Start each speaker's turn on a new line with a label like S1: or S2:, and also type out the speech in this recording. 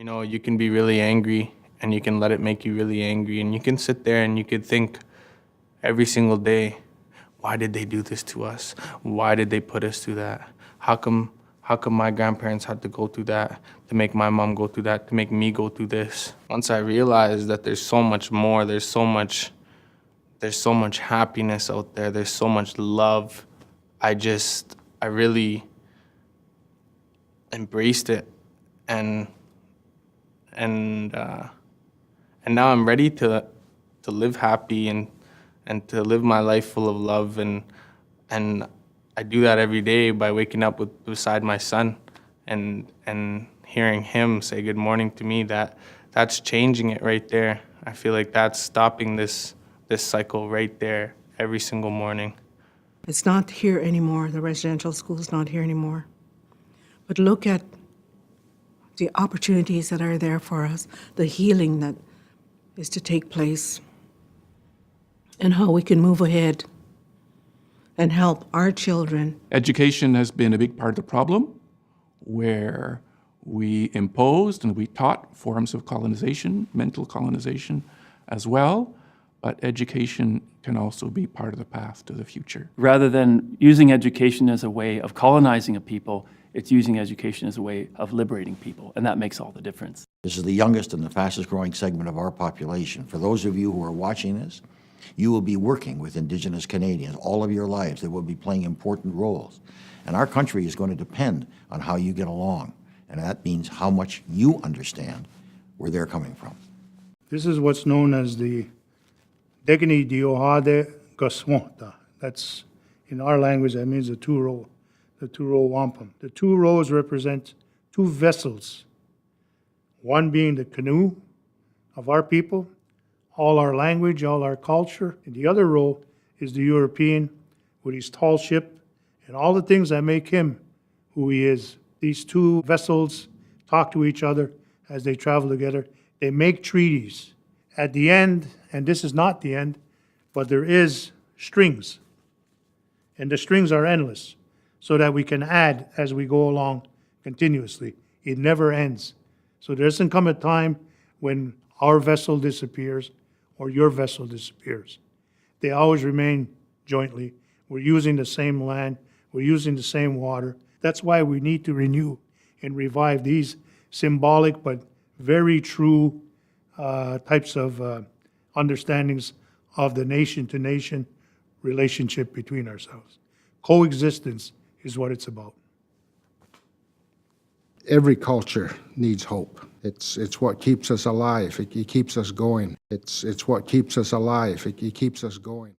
S1: You know, you can be really angry and you can let it make you really angry, and you can sit there and you could think every single day, why did they do this to us? Why did they put us through that? How come my grandparents had to go through that, to make my mom go through that, to make me go through this? Once I realized that there's so much more, there's so much happiness out there, there's so much love, I really embraced it, and now I'm ready to live happy and to live my life full of love, and I do that every day by waking up beside my son and hearing him say good morning to me. That's changing it right there. I feel like that's stopping this cycle right there every single morning.
S2: It's not here anymore. The residential school is not here anymore. But look at the opportunities that are there for us, the healing that is to take place, and how we can move ahead and help our children.
S3: Education has been a big part of the problem, where we imposed and we taught forms of colonization, mental colonization as well, but education can also be part of the path to the future.
S4: Rather than using education as a way of colonizing a people, it's using education as a way of liberating people, and that makes all the difference.
S5: This is the youngest and the fastest growing segment of our population. For those of you who are watching this, you will be working with Indigenous Canadians all of your lives. They will be playing important roles. And our country is going to depend on how you get along. And that means how much you understand where they're coming from.
S6: This is what's known as the Degani Diohade Gaswanta. That's, in our language, that means the two-row wampum. The two rows represent two vessels, one being the canoe of our people, all our language, all our culture, and the other row is the European with his tall ship and all the things that make him who he is. These two vessels talk to each other as they travel together. They make treaties. At the end, and this is not the end, but there is strings, and the strings are endless, so that we can add as we go along continuously. It never ends. So there doesn't come a time when our vessel disappears or your vessel disappears. They always remain jointly. We're using the same land. We're using the same water. That's why we need to renew and revive these symbolic but very true types of understandings of the nation-to-nation relationship between ourselves. Coexistence is what it's about.
S7: Every culture needs hope. It's what keeps us alive. It keeps us going. It's what keeps us alive. It keeps us going.